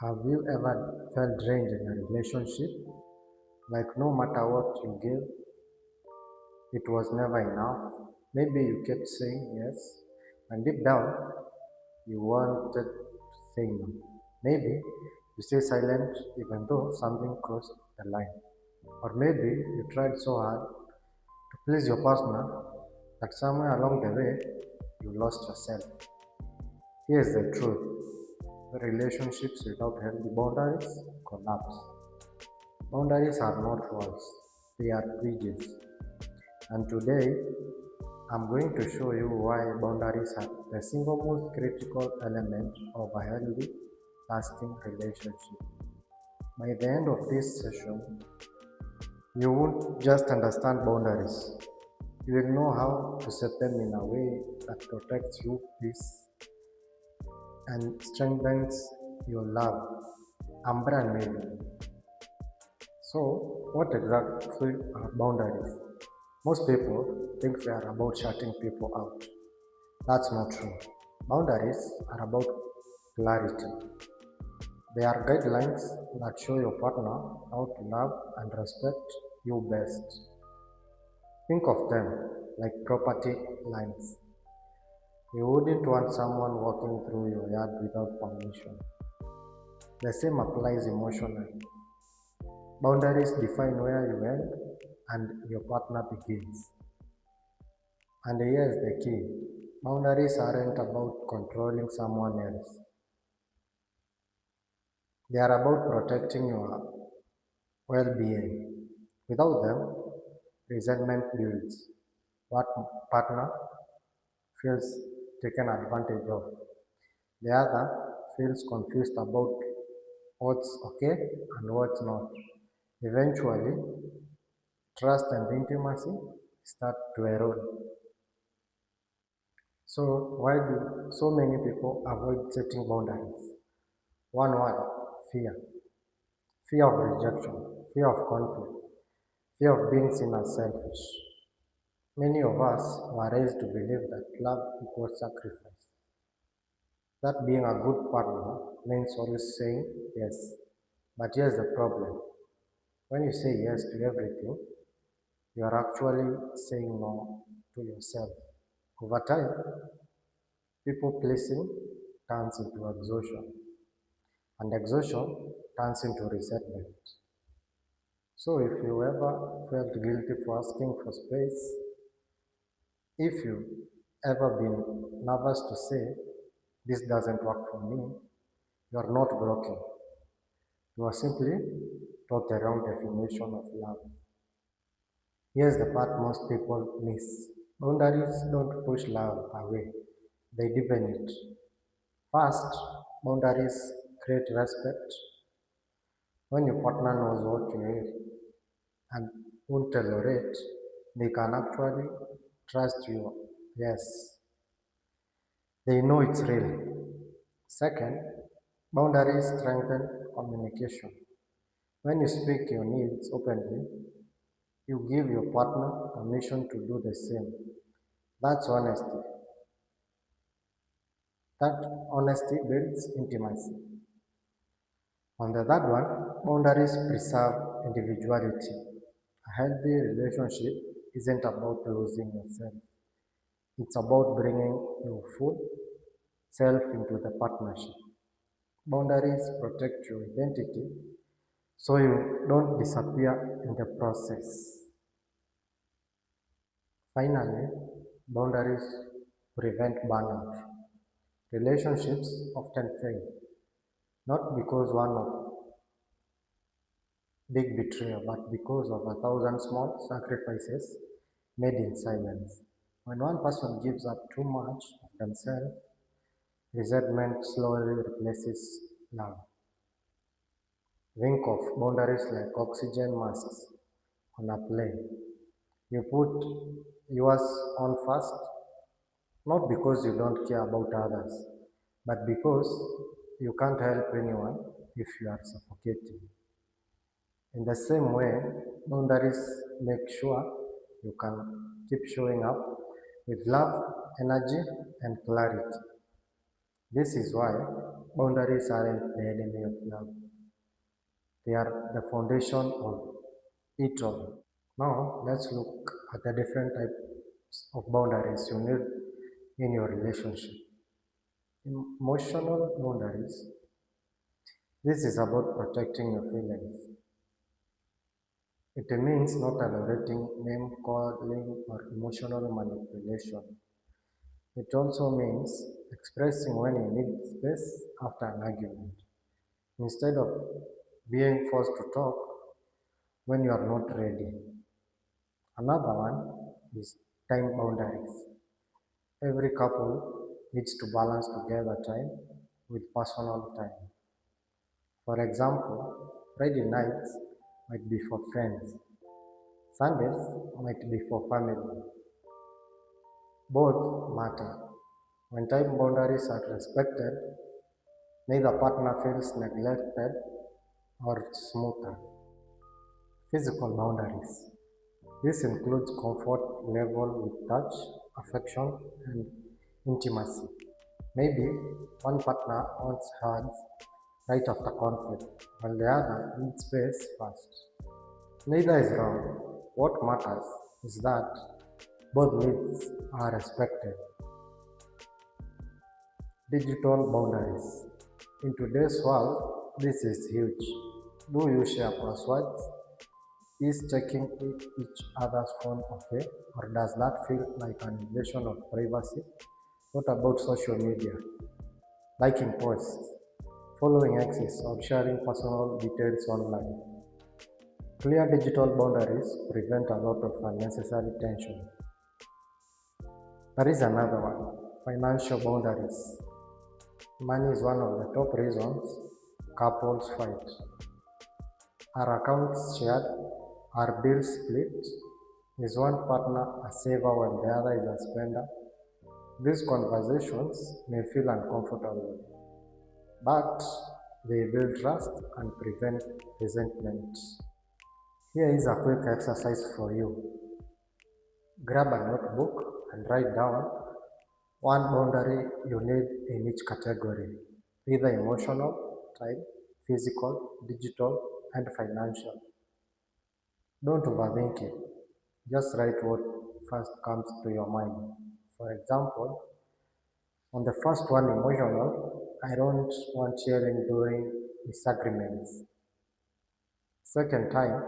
Have you ever felt drained in a relationship? Like no matter what you gave, it was never enough. Maybe you kept saying yes, and deep down, you wanted to say no. Maybe you stay silent even though something crossed the line. Or maybe you tried so hard to please your partner that somewhere along the way, you lost yourself. Here's the truth: relationships without healthy boundaries collapse. Boundaries are not walls, they are bridges. And today, I'm going to show you why boundaries are the single most critical element of a healthy, lasting relationship. By the end of this session, you won't just understand boundaries, you will know how to set them in a way that protects your peace and strengthens your love. I'm brand new. So, what exactly are boundaries? Most people think they are about shutting people out. That's not true. Boundaries are about clarity. They are guidelines that show your partner how to love and respect you best. Think of them like property lines. You wouldn't want someone walking through your yard without permission. The same applies emotionally. Boundaries define where you end and your partner begins. And here's the key: boundaries aren't about controlling someone else, they are about protecting your well being. Without them, resentment builds. One partner feels taken advantage of, the other feels confused about what's okay and what's not. Eventually, trust and intimacy start to erode. So, why do so many people avoid setting boundaries? One word: fear. Fear of rejection, fear of conflict, fear of being seen as selfish. Many of us were raised to believe that love equals sacrifice, that being a good partner means always saying yes. But here's the problem: when you say yes to everything, you are actually saying no to yourself. Over time, people pleasing turns into exhaustion, and exhaustion turns into resentment. So, if you ever felt guilty for asking for space, if you ever been nervous to say, this doesn't work for me, you are not broken. You are simply taught the wrong definition of love. Here's the part most people miss: boundaries don't push love away, they deepen it. First, boundaries create respect. When your partner knows what you need and won't tolerate, they can actually trust you. Yes, they know it's real. Second, boundaries strengthen communication. When you speak your needs openly, you give your partner permission to do the same. That's honesty. That honesty builds intimacy. On the third one, boundaries preserve individuality. A healthy relationship isn't about losing yourself, it's about bringing your full self into the partnership. Boundaries protect your identity so you don't disappear in the process. Finally, boundaries prevent burnout. Relationships often fail, not because one of big betrayal, but because of a thousand small sacrifices made in silence. When one person gives up too much of themselves, resentment slowly replaces love. Think of boundaries like oxygen masks on a plane. You put yours on first, not because you don't care about others, but because you can't help anyone if you are suffocating. In the same way, boundaries make sure you can keep showing up with love, energy, and clarity. This is why boundaries aren't the enemy of love, they are the foundation of it all. Now, let's look at the different types of boundaries you need in your relationship. Emotional boundaries. This is about protecting your feelings. It means not tolerating name calling or emotional manipulation. It also means expressing when you need space after an argument, instead of being forced to talk when you are not ready. Another one is time boundaries. Every couple needs to balance together time with personal time. For example, Friday nights might be for friends, Sundays might be for family. Both matter. When time boundaries are respected, neither partner feels neglected or smoother. Physical boundaries. This includes comfort level with touch, affection, and intimacy. Maybe one partner wants hugs right after conflict, while the other needs space first. Neither is wrong. What matters is that both needs are respected. Digital boundaries. In today's world, this is huge. Do you share passwords? Is checking each other's phone okay, or does that feel like an invasion of privacy? What about social media? Liking posts, following exes, or sharing personal details online. Clear digital boundaries prevent a lot of unnecessary tension. There is another one, financial boundaries. Money is one of the top reasons couples fight. Are accounts shared? Are bills split? Is one partner a saver when the other is a spender? These conversations may feel uncomfortable, but they build trust and prevent resentment. Here is a quick exercise for you. Grab a notebook and write down one boundary you need in each category, either emotional, time, physical, digital, and financial. Don't overthink it. Just write what first comes to your mind. For example, on the first one, emotional, I don't want yelling during disagreements. Second time,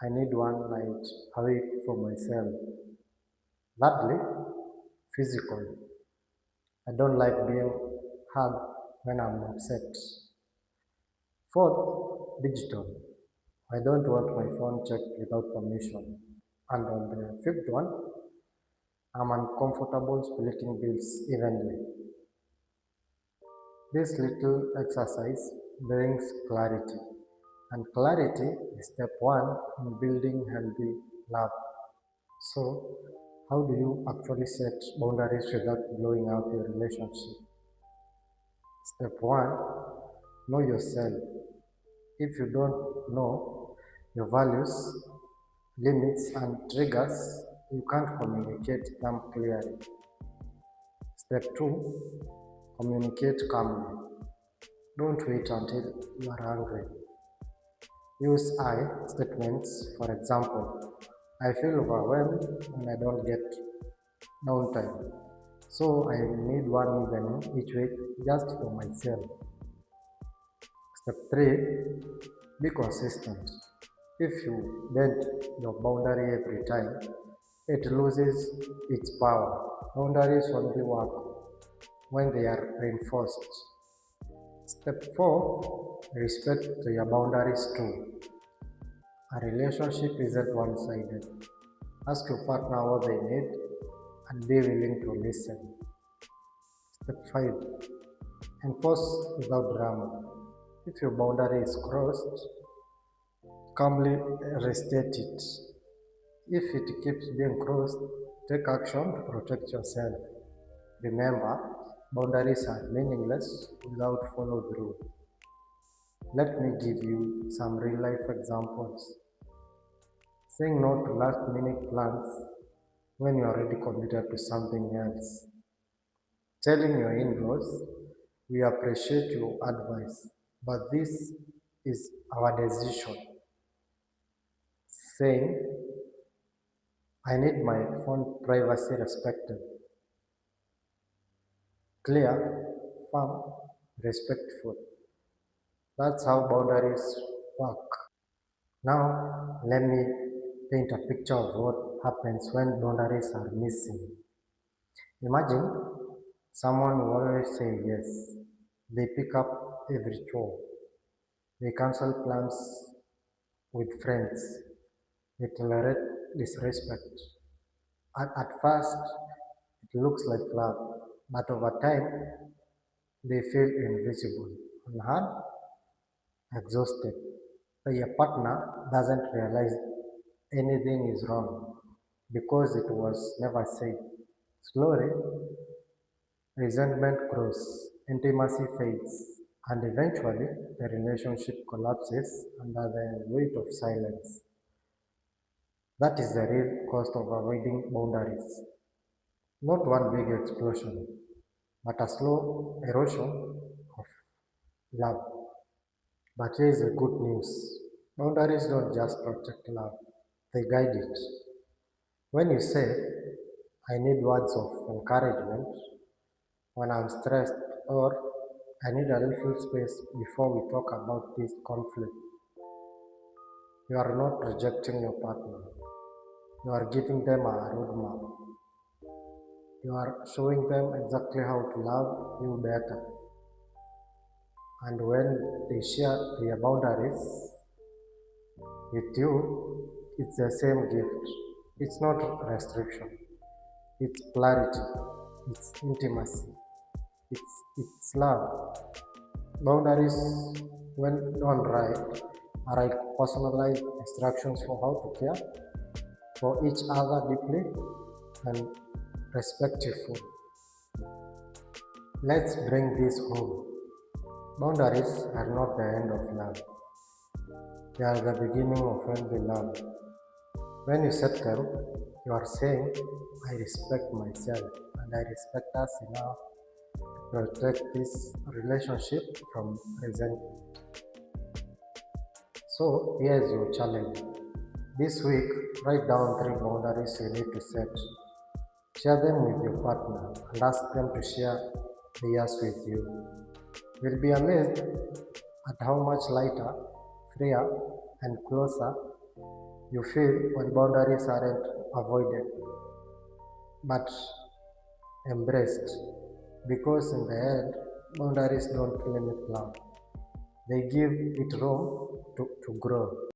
I need one night away for myself. Thirdly, physical. I don't like being hugged when I'm upset. Fourth, digital. I don't want my phone checked without permission. And on the fifth one, I'm uncomfortable splitting bills evenly. This little exercise brings clarity, and clarity is step one in building healthy love. So, how do you actually set boundaries without blowing up your relationship? Step one, know yourself. If you don't know your values, limits, and triggers, you can't communicate them clearly. Step two, communicate calmly. Don't wait until you are angry. Use I statements, for example, I feel overwhelmed when I don't get downtime. So I need one evening each week just for myself. Step 3, be consistent. If you bend your boundary every time, it loses its power. Boundaries only work when they are reinforced. Step 4, respect your boundaries too. A relationship isn't one sided. Ask your partner what they need and be willing to listen. Step 5, enforce without drama. If your boundary is crossed, calmly restate it. If it keeps being crossed, take action to protect yourself. Remember, boundaries are meaningless without follow through. Let me give you some real life examples. Saying no to last minute plans when you are already committed to something else. Telling your in laws We appreciate your advice, but this is our decision. Saying, I need my phone privacy respected. Clear, firm, respectful. That's how boundaries work. Now, let me paint a picture of what happens when boundaries are missing. Imagine someone who always say yes. They pick up every chore. They cancel plans with friends. They tolerate disrespect. At first, it looks like love, but over time, they feel invisible, unheard, exhausted. Your partner doesn't realize anything is wrong because it was never said. Slowly, resentment grows, intimacy fades, and eventually the relationship collapses under the weight of silence. That is the real cost of avoiding boundaries. Not one big explosion, but a slow erosion of love. But here is the good news. Boundaries don't just protect love, they guide it. When you say, I need words of encouragement when I'm stressed, or I need a little space before we talk about this conflict, you are not rejecting your partner. You are giving them a roadmap. You are showing them exactly how to love you better. And when they share their boundaries with you, it's the same gift. It's not restriction, it's clarity, it's intimacy, it's love. Boundaries, when done right, are like personalized instructions for how to care for each other deeply and respectful. Let's bring this home. Boundaries are not the end of love, they are the beginning of healthy love. When you set them, you are saying, I respect myself and I respect us enough to protect this relationship from resentment. So, here's your challenge. This week, write down three boundaries you need to set. Share them with your partner and ask them to share theirs with you. You'll be amazed at how much lighter, freer, and closer you feel when boundaries aren't avoided but embraced. Because in the end, boundaries don't limit love, they give it room to grow.